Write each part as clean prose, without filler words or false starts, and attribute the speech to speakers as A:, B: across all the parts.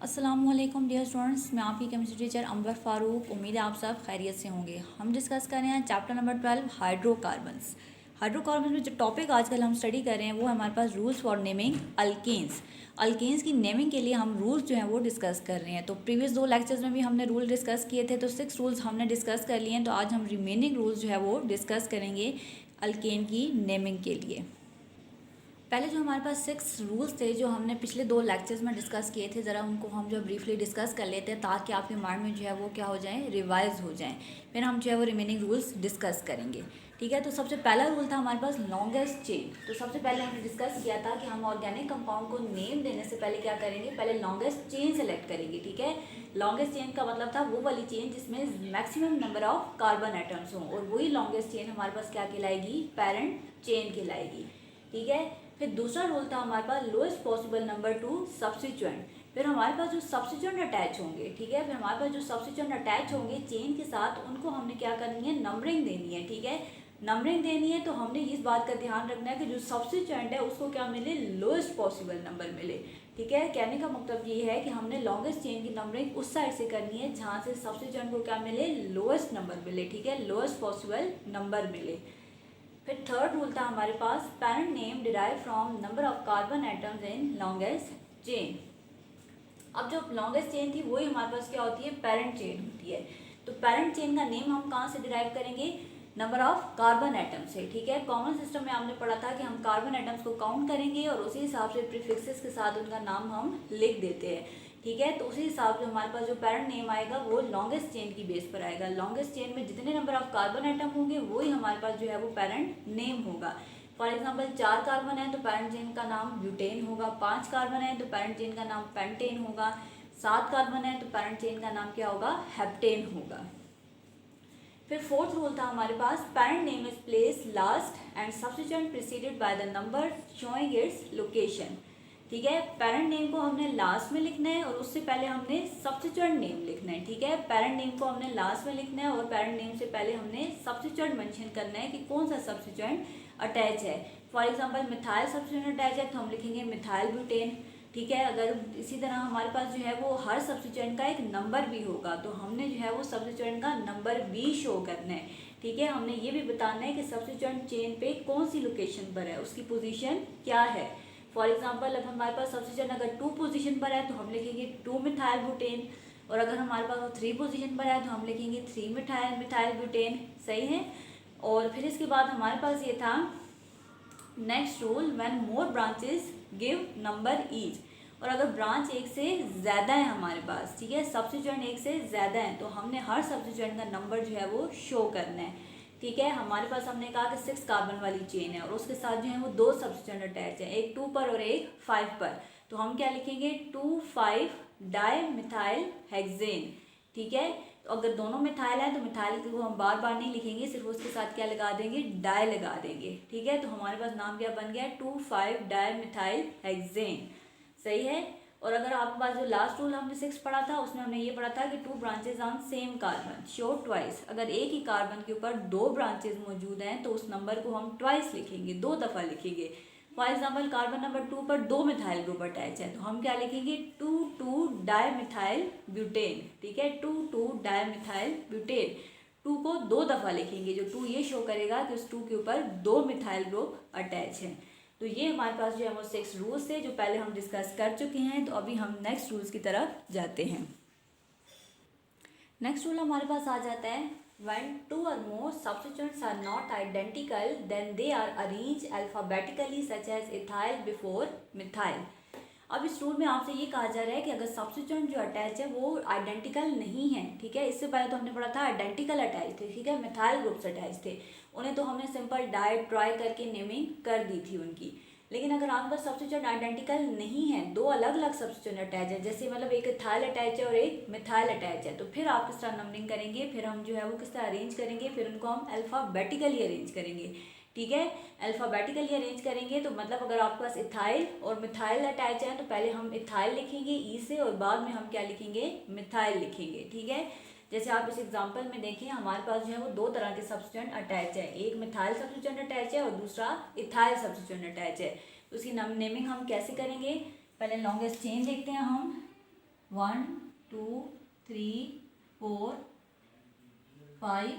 A: अस्सलामुअलैकुम dear students, मैं आपकी केमिस्ट्री टीचर अंबर फारूक। उम्मीद है आप सब खैरियत से होंगे। हम डिस्कस कर रहे हैं चैप्टर नंबर 12 हाइड्रोकार्बन्स। हाइड्रोकार्बन्स में जो टॉपिक आजकल हम स्टडी कर रहे हैं वो है हमारे पास rules for naming alkanes. Alkanes की नेमिंग के लिए हम रूल्स जो हैं वो डिस्कस कर रहे हैं। तो प्रीवियस 2 लेक्चर्स में भी हमने रूल डिस्कस किए थे, तो 6 रूल्स हमने डिस्कस कर लिए हैं। तो आज हम रिमेनिंग रूल्स जो है वो डिस्कस करेंगे अल्केन की नेमिंग के लिए। पहले जो हमारे पास 6 रूल्स थे जो हमने पिछले 2 लेक्चर्स में डिस्कस किए थे, ज़रा उनको हम जो ब्रीफली डिस्कस कर लेते हैं ताकि आपके माइंड में जो है वो क्या हो जाए, रिवाइज हो जाए। फिर हम जो है वो रिमेनिंग रूल्स डिस्कस करेंगे। ठीक है, तो सबसे पहला रूल था हमारे पास लॉन्गेस्ट चेन। तो सबसे पहले हमने डिस्कस किया था कि हम ऑर्गेनिक कंपाउंड को नेम देने से पहले क्या करेंगे, पहले लॉन्गेस्ट चेन सेलेक्ट करेंगे। ठीक है, लॉन्गेस्ट चेन का मतलब था वो वाली चेन जिसमें maximum number of carbon atoms हों, और वही लॉन्गेस्ट चेन हमारे पास क्या कहलाएगी, पेरेंट चेन कहलाएगी। ठीक है, फिर दूसरा रूल था हमारे पास lowest possible number to substituent. फिर हमारे पास जो सब्स्टिट्यूएंट अटैच होंगे, ठीक है, फिर हमारे पास जो सब्स्टिट्यूएंट अटैच होंगे चेन के साथ, उनको हमने क्या करनी है, नंबरिंग देनी है। ठीक है, नंबरिंग देनी है तो हमने इस बात का ध्यान रखना है कि जो सब्स्टिट्यूएंट है उसको क्या मिले, लोएस्ट पॉसिबल नंबर मिले। ठीक है, कहने का मतलब ये है कि हमने लॉन्गेस्ट चेन की नंबरिंग उस साइड से करनी है जहाँ से सब्स्टिट्यूएंट को क्या मिले, लोएस्ट नंबर मिले। ठीक है, लोएस्ट पॉसिबल नंबर मिले। फिर थर्ड रूल था हमारे पास parent name derive from number of carbon atoms in longest chain. अब जो लॉन्गेस्ट चेन थी वही हमारे पास क्या होती है, पेरेंट चेन होती है। तो पेरेंट चेन का नेम हम कहाँ से डिराइव करेंगे, नंबर ऑफ कार्बन एटम से। ठीक है, कॉमन सिस्टम में हमने पढ़ा था कि हम कार्बन एटम्स को काउंट करेंगे और उसी हिसाब से प्रीफिक्सेस के साथ उनका नाम हम लिख देते हैं। ठीक है, तो उसी हिसाब से हमारे पास जो पेरेंट नेम आएगा वो लॉन्गेस्ट चेन की बेस पर आएगा। लॉन्गेस्ट चेन में जितने नंबर ऑफ कार्बन एटम होंगे वही हमारे पास जो है वो पेरेंट नेम होगा। फॉर एग्जाम्पल 4 कार्बन है तो पेरेंट चेन का नाम ब्यूटेन होगा, 5 कार्बन है तो पेरेंट चेन का नाम पेंटेन होगा, 7 कार्बन है तो पेरेंट चेन का नाम क्या होगा, हेप्टेन होगा। फिर फोर्थ रूल था हमारे पास parent name is place last and substituent preceded by the number showing its location. ठीक है, पेरेंट नेम को हमने लास्ट में लिखना है और उससे पहले हमने सब्स्टिट्यूएंट नेम लिखना है। ठीक है, पेरेंट नेम को हमने लास्ट में लिखना है और पेरेंट नेम से पहले हमने सब्स्टिट्यूएंट मेंशन करना है कि कौन सा सब्स्टिट्यूएंट अटैच है। For example methyl substituent attach है तो हम लिखेंगे मिथाइल ब्यूटेन। ठीक है, अगर इसी तरह हमारे पास जो है वो हर सब्स्टिट्यूएंट का एक नंबर भी होगा तो हमने जो है वो सब्स्टिट्यूएंट का नंबर भी शो करना है। ठीक है, हमने ये भी बताना है कि सब्स्टिट्यूएंट चेन पे कौन सी लोकेशन पर है, उसकी पोजीशन क्या है। फॉर एग्जांपल अब हमारे पास सब्स्टिट्यूएंट अगर 2 पोजीशन पर है तो हम लिखेंगे 2 मिथाइल ब्यूटेन, और अगर हमारे पास वो 3 पोजीशन पर है तो हम लिखेंगे 3 मिथाइल ब्यूटेन। सही है, और फिर इसके बाद हमारे पास ये था next rule, when more branches give number each. और अगर ब्रांच एक से ज़्यादा है हमारे पास, ठीक है, सब्स्टिट्यूएंट एक से ज़्यादा है, तो हमने हर सब्स्टिट्यूएंट का नंबर जो है वो शो करना है। ठीक है, हमारे पास हमने कहा कि 6 कार्बन वाली चेन है और उसके साथ जो है वो 2 सब्स्टिट्यूएंट अटैच है, एक 2 पर और एक 5 पर। तो हम क्या लिखेंगे, 2,5 डाई मिथाइल हेक्सेन। ठीक है, तो अगर दोनों मिथाइल है तो मिथाइल को हम बार बार नहीं लिखेंगे, सिर्फ उसके साथ क्या लगा देंगे, डाई लगा देंगे। ठीक है, तो हमारे पास नाम क्या बन गया, 2,5 डाई मिथाइल हेक्सेन। सही है, और अगर आपके पास जो लास्ट रूल हमने 6 पढ़ा था उसमें हमने ये पढ़ा था कि 2 branches on same carbon show twice. अगर एक ही कार्बन के ऊपर 2 ब्रांचेज मौजूद हैं तो उस नंबर को हम ट्वाइस लिखेंगे, 2 दफ़ा लिखेंगे। फॉर एग्जाम्पल कार्बन नंबर 2 पर 2 मिथाइल ग्रुप अटैच है तो हम क्या लिखेंगे, 2,2 डाई मिथाइल ब्यूटेन। ठीक है, 2,2 डाई मिथाइल ब्यूटेन। 2 को 2 दफ़ा लिखेंगे, जो 2 ये शो करेगा कि उस 2 के ऊपर 2 मिथाइल ग्रुप अटैच है। तो ये हमारे पास जो है वो 6 रूल्स थे जो पहले हम डिस्कस कर चुके हैं। तो अभी हम नेक्स्ट रूल्स की तरफ जाते हैं। नेक्स्ट रूल हमारे पास आ जाता है, when 2 or more substituents are not identical then they are arranged alphabetically such as ethyl before methyl। अब इस रूल में आपसे ये कहा जा रहा है कि अगर सब्स्टिट्यूएंट जो अटैच है वो आइडेंटिकल नहीं है, ठीक है, इससे पहले तो हमने पढ़ा था आइडेंटिकल अटैच थे, ठीक है, मिथाइल ग्रुप्स अटैच थे, उन्हें तो हमने सिंपल डाई ट्राई करके नेमिंग कर दी थी उनकी। लेकिन अगर आपके पास सब्स्टिट्यूएंट आइडेंटिकल नहीं है, 2 अलग अलग सब्स्टिट्यूएंट अटैच है, जैसे मतलब एक इथाइल अटैच है और एक मिथाइल अटैच है, तो फिर आप किस तरह नंबरिंग करेंगे, फिर हम जो है वो किस तरह अरेंज करेंगे, फिर उनको हम अल्फ़ाबेटिकली अरेंज करेंगे। ठीक है, अल्फ़ाबेटिकली अरेंज करेंगे तो मतलब अगर आपके पास इथाइल और मिथाइल अटैच है तो पहले हम इथाइल लिखेंगे ई से और बाद में हम क्या लिखेंगे, मिथाइल लिखेंगे। ठीक है, जैसे आप इस एग्जांपल में देखें हमारे पास जो है वो 2 तरह के सब्स्टिट्यूएंट अटैच है, एक मिथाइल सब्स्टिट्यूएंट अटैच है और दूसरा इथाइल सब्स्टिट्यूएंट अटैच है। तो उसकी नेमिंग हम कैसे करेंगे, पहले लॉन्गेस्ट चेन देखते हैं हम, 1 2 3 4 5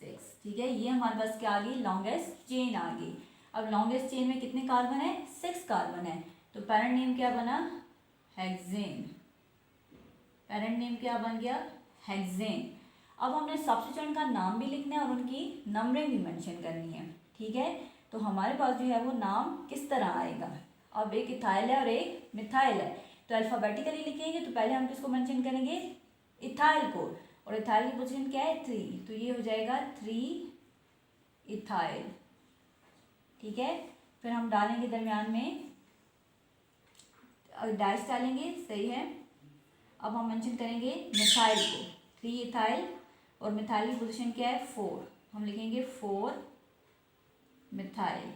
A: 6। ठीक है, ये हमारे पास क्या आ गई, लॉन्गेस्ट चेन आ गई। अब लॉन्गेस्ट चेन में कितने कार्बन है, 6 कार्बन है। तो पेरेंट नेम क्या बना, हेक्सेन। पेरेंट नेम क्या बन गया, हेक्सेन। अब हमने सब्स्टिट्यूएंट का नाम भी लिखना है और उनकी नंबरिंग भी मेंशन करनी है। ठीक है, तो हमारे पास जो है वो नाम किस तरह आएगा, अब एक इथाइल है और एक मिथाइल है, तो अल्फाबेटिकली लिखेंगे। तो पहले हम किसको मेंशन करेंगे, इथाइल को, और इथाइल की पोजीशन क्या है, 3, तो ये हो जाएगा 3 इथाइल। ठीक है, फिर हम डालेंगे दरमियान में डैश डालेंगे, सही है। अब हम मेंशन करेंगे मिथाइल को, 3 इथाइल, और मिथाइल की पोजीशन क्या है, 4, हम लिखेंगे 4 मिथाइल।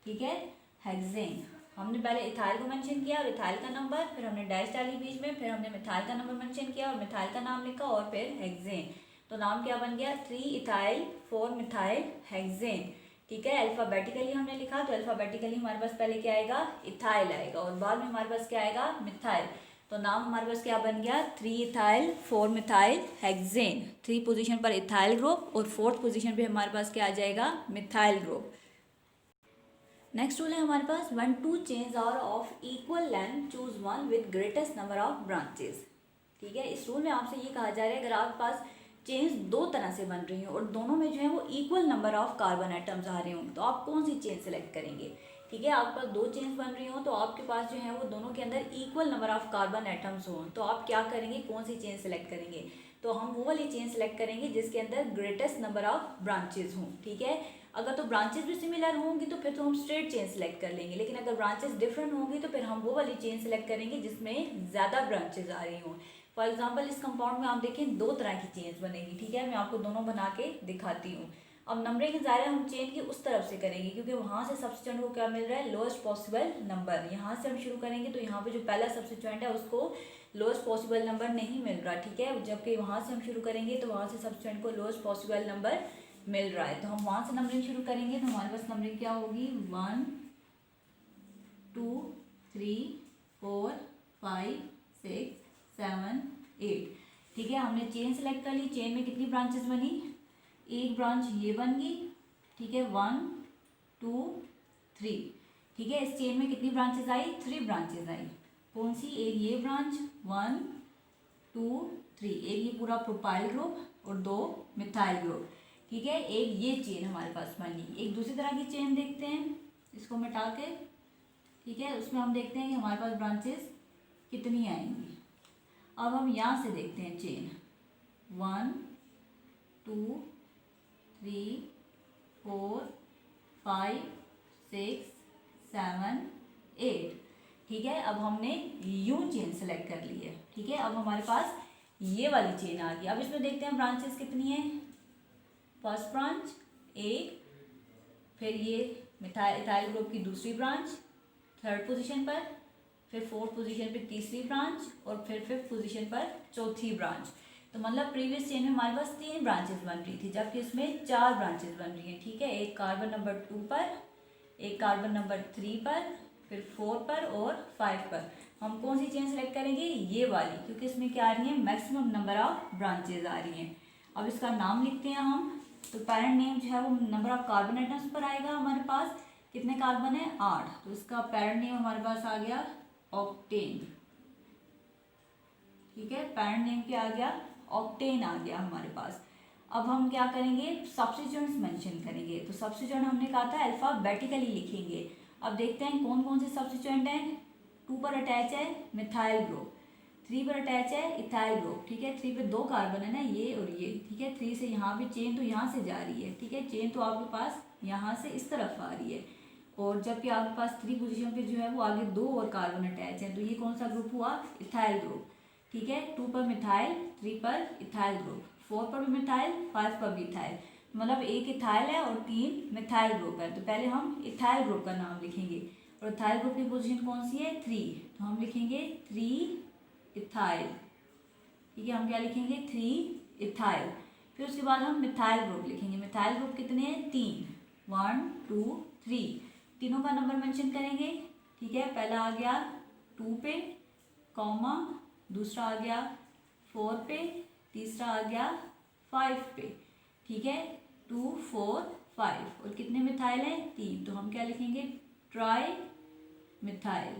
A: ठीक है, हेक्सेन। हमने पहले इथाइल को मेंशन किया और इथाइल का नंबर, फिर हमने डैश डाली बीच में, फिर हमने मिथाइल का नंबर मेंशन किया और मिथाइल का नाम लिखा, और फिर हेक्सेन। तो नाम क्या बन गया, 3 इथाइल 4 मिथाइल हेक्सेन। ठीक है, अल्फाबेटिकली हमने लिखा, तो अल्फाबेटिकली हमारे पास पहले क्या आएगा, इथाइल आएगा, और बाद में हमारे पास क्या आएगा, मिथाइल। तो नाम हमारे पास क्या बन गया, 3 इथाइल 4 मिथाइल हेक्सेन। 3 पोजीशन पर इथाइल ग्रुप और 4th पोजीशन पे हमारे पास क्या आ जाएगा, मिथाइल ग्रुप। नेक्स्ट रूल है हमारे पास, 1 2 chains are of equal length, choose one with greatest number of branches. ठीक है, इस रूल में आपसे ये कहा जा रहा है, अगर आपके पास चेन्स दो तरह से बन रही हो और दोनों में जो है वो equal number of carbon atoms आ रहे हों, तो आप कौन सी चेन सेलेक्ट करेंगे। ठीक है, आपके पास दो चेन्स बन रही हो तो आपके पास जो है वो दोनों के अंदर equal number of carbon atoms हों, तो आप क्या करेंगे, कौन सी चेन सेलेक्ट करेंगे। तो हम वो वाली चेन सेलेक्ट करेंगे जिसके अंदर ग्रेटेस्ट नंबर ऑफ ब्रांचेस हों। ठीक है, अगर तो ब्रांचेस भी सिमिलर होंगी तो फिर तो हम स्ट्रेट चेन सेलेक्ट कर लेंगे, लेकिन अगर ब्रांचेस डिफरेंट होंगी तो फिर हम वो वाली चेन सेलेक्ट करेंगे जिसमें ज़्यादा ब्रांचेस आ रही हों। फॉर एग्जाम्पल इस कंपाउंड में आप देखें दो तरह की चेन्स बनेगी। ठीक है, मैं आपको दोनों बना के दिखाती हूँ। अब नंबरिंग ज़ाहिर हम चेन की उस तरफ से करेंगे क्योंकि वहाँ से सब्स्टिट्यूएंट को क्या मिल रहा है, लोएस्ट पॉसिबल नंबर। यहाँ से हम शुरू करेंगे तो यहाँ पे जो पहला सब्स्टिट्यूएंट है उसको लोएस्ट पॉसिबल नंबर नहीं मिल रहा। ठीक है, जबकि वहाँ से हम शुरू करेंगे तो वहाँ से सब्स्टिट्यूएंट को लोएस्ट पॉसिबल नंबर मिल रहा है। तो हम वहाँ से नंबरिंग शुरू करेंगे तो हमारे पास नंबरिंग क्या होगी, 1 2 3 4 5 6 7 8। ठीक है, हमने चेन सेलेक्ट कर ली, चेन में कितनी ब्रांचेस बनी, एक ब्रांच ये बन गई। ठीक है, 1 2 3। ठीक है, इस चेन में कितनी ब्रांचेस आई, 3 ब्रांचेस आई। कौन सी, एक ये ब्रांच 1 2 3, एक ये पूरा प्रोपाइल ग्रुप और 2 मिथाइल ग्रुप। ठीक है, एक ये चेन हमारे पास बनी। एक दूसरी तरह की चेन देखते हैं, इसको मिटा के। ठीक है, उसमें हम देखते हैं कि हमारे पास ब्रांचेस कितनी आएंगी। अब हम यहाँ से देखते हैं चेन 1 2 3 4 5 6 7 8। ठीक है, अब हमने यूं चेन सेलेक्ट कर ली है। ठीक है, अब हमारे पास ये वाली चेन आ गई। अब इसमें देखते हैं ब्रांचेस कितनी है। फर्स्ट ब्रांच एक, फिर ये इथाइल ग्रुप की दूसरी ब्रांच 3rd पोजीशन पर, फिर 4th पोजीशन पर तीसरी ब्रांच, और फिर 5th पोजीशन पर चौथी ब्रांच। तो मतलब प्रीवियस चेन में हमारे पास 3 ब्रांचेस बन रही थी, जबकि इसमें 4 ब्रांचेस बन रही हैं। ठीक है, एक कार्बन नंबर 2 पर, एक कार्बन नंबर 3 पर, फिर 4 पर और 5 पर। हम कौन सी चेन सेलेक्ट करेंगे, ये वाली, क्योंकि इसमें क्या आ रही है, मैक्सिमम नंबर ऑफ ब्रांचेज आ रही हैं। अब इसका नाम लिखते हैं हम। तो पेरेंट नेम जो है वो नंबर ऑफ कार्बन एटम्स पर आएगा। हमारे पास कितने कार्बन है, 8, तो इसका पेरेंट नेम हमारे पास आ गया ऑक्टेन। ठीक है, पेरेंट नेम क्या आ गया, ऑक्टेन आ गया हमारे पास। अब हम क्या करेंगे, सब्स्टिट्यूएंट्स मेंशन करेंगे। तो सब्स्टिट्यूएंट हमने कहा था अल्फाबेटिकली लिखेंगे। अब देखते हैं कौन कौन से सब्स्टिट्यूएंट हैं। 2 पर अटैच है मिथाइल ग्रुप, 3 पर अटैच है इथाइल ग्रुप। ठीक है, 3 पे 2 कार्बन है ना, ये और ये। ठीक है, 3 से यहाँ पे चेन तो यहाँ से जा रही है। ठीक है, चेन तो आपके पास यहाँ से इस तरफ आ रही है, और जबकि आपके पास 3 पोजीशन पे जो है वो आगे 2 और कार्बन अटैच है। तो ये कौन सा ग्रुप हुआ, इथाइल ग्रुप। ठीक है, 2 पर मिथाइल, 3 पर इथाइल ग्रुप, 4 पर भी मिथाइल, 5 पर भी इथाइल, मतलब एक इथाइल है और 3 मिथाइल ग्रुप है। तो पहले हम इथाइल ग्रुप का नाम लिखेंगे, और इथाइल ग्रुप की पोजीशन कौन सी है, 3, तो हम लिखेंगे 3 इथाइल। ठीक है, हम क्या लिखेंगे, 3 इथाइल। फिर उसके बाद हम मिथाइल ग्रुप लिखेंगे। मिथाइल ग्रुप कितने हैं, 3, 1 2 3, तीनों का नंबर मेंशन करेंगे। ठीक है, पहला आ गया 2 पे, कॉमा, दूसरा आ गया 4 पे, तीसरा आ गया 5 पे, ठीक है, 2 4 5। और कितने मिथाइल है? 3। तो हम क्या लिखेंगे? ट्राई मिथाइल,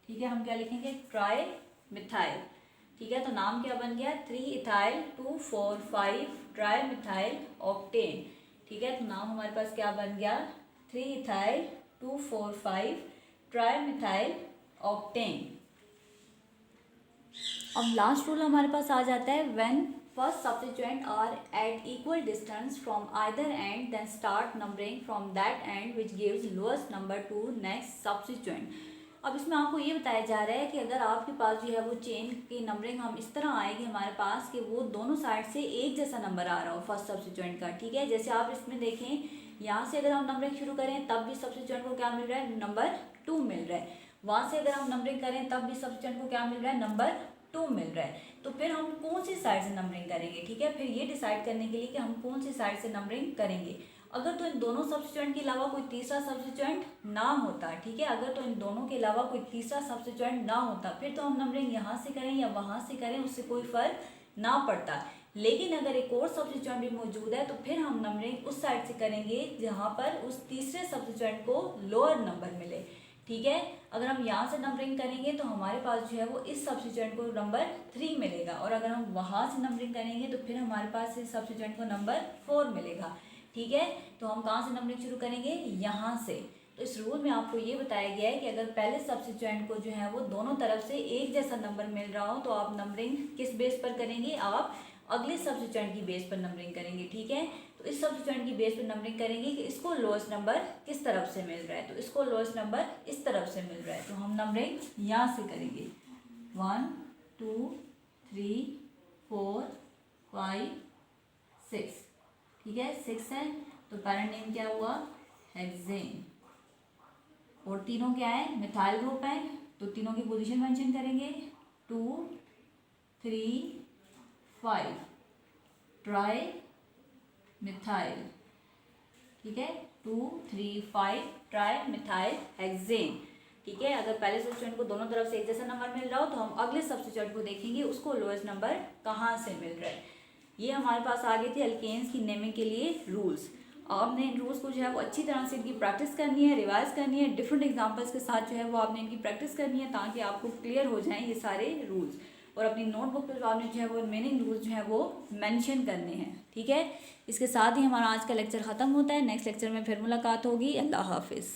A: ठीक है, हम क्या लिखेंगे? ट्राई मिथाइल, ठीक है। तो नाम क्या बन गया? 3 इथाइल 2 4 5 ट्राई मिथाइल ऑक्टेन, ठीक है। तो नाम हमारे पास क्या बन गया? 3 इथाइल 2 4 5 ट्राई मिथाइल ऑक्टेन। अब लास्ट रूल हमारे पास आ जाता है, when first substituent are at equal distance from either end then start numbering from that end which gives lowest number to next substituent. अब इसमें आपको ये बताया जा रहा है कि अगर आपके पास जो है वो चेन की नंबरिंग हम इस तरह आएगी हमारे पास कि वो दोनों साइड से एक जैसा नंबर आ रहा हो फर्स्ट सब्स्टिट्यूएंट का, ठीक है। जैसे आप इसमें देखें, यहाँ से अगर हम नंबरिंग शुरू करें तब भी सब्स्टिट्यूएंट को क्या मिल रहा है? नंबर 2 मिल रहा है। वहाँ से अगर हम नंबरिंग करें तब भी सब्स्टिट्यूएंट को क्या मिल रहा है? नंबर 2 मिल रहा है। तो फिर हम कौन सी साइड से नंबरिंग करेंगे, ठीक है। फिर ये डिसाइड करने के लिए कि हम कौन सी साइड से नंबरिंग करेंगे। अगर तो इन दोनों सब्स्टिट्यूएंट के अलावा कोई तीसरा सब्स्टिट्यूएंट ना होता, ठीक है, अगर तो इन दोनों के अलावा कोई तीसरा सब्स्टिट्यूएंट ना होता, फिर तो हम नंबरिंग यहाँ से करें या वहाँ से करें उससे कोई फर्क ना पड़ता। लेकिन अगर एक और सब्स्टिट्यूएंट भी मौजूद है तो फिर हम नंबरिंग उस साइड से करेंगे जहाँ पर उस तीसरे सब्स्टिट्यूएंट को लोअर नंबर मिले, ठीक है। अगर हम यहाँ से नंबरिंग करेंगे तो हमारे पास जो है वो इस सब्स्टिट्यूएंट को नंबर 3 मिलेगा, और अगर हम वहाँ से नंबरिंग करेंगे तो फिर हमारे पास इस सब्स्टिट्यूएंट को नंबर 4 मिलेगा, ठीक है। तो हम कहाँ से नंबरिंग शुरू करेंगे? यहाँ से। तो इस रूल में आपको ये बताया गया है कि अगर पहले सब्स्टिट्यूएंट को जो है वो दोनों तरफ से एक जैसा नंबर मिल रहा हो तो आप नंबरिंग किस बेस पर करेंगे? आप अगले सब्स्टिट्यूएंट की बेस पर नंबरिंग करेंगे, ठीक है। तो इस सब्स्टिट्यूएंट की बेस पर नंबरिंग करेंगे कि इसको लोएस्ट नंबर किस तरफ से मिल रहा है, तो इसको लोएस्ट नंबर इस तरफ से मिल रहा है, तो हम नंबरिंग यहाँ से करेंगे 1 2 3 4 5 6, ठीक है, 6 है। तो पैरेंट नेम क्या हुआ? हेक्सेन। और तीनों क्या है? मिथाइल ग्रुप है, तो तीनों की पोजीशन मेंशन करेंगे 2 3 5 ट्राई मिथाइल, ठीक है, 2 3 5 ट्राई मिथाइल हेक्सेन, ठीक है। अगर पहले सब्स्टिट्यूएंट को दोनों तरफ से एक जैसा नंबर मिल रहा हो तो हम अगले सब्स्टिट्यूएंट को देखेंगे उसको लोएस्ट नंबर कहाँ से मिल रहा है। ये हमारे पास आ गए थे अल्केन्स की नेमिंग के लिए रूल्स। आपने इन रूल्स को जो है वो अच्छी तरह से इनकी प्रैक्टिस करनी है, रिवाइज करनी है, डिफरेंट एग्जांपल्स के साथ जो है वो आपने इनकी प्रैक्टिस करनी है ताकि आपको क्लियर हो जाएं ये सारे रूल्स। और अपनी नोटबुक पर आपने जो है वो रिमेनिंग रूल्स जो है वो मेंशन करने हैं, ठीक है। इसके साथ ही हमारा आज का लेक्चर ख़त्म होता है। नेक्स्ट लेक्चर में फिर मुलाकात होगी। अल्लाह हाफिज़।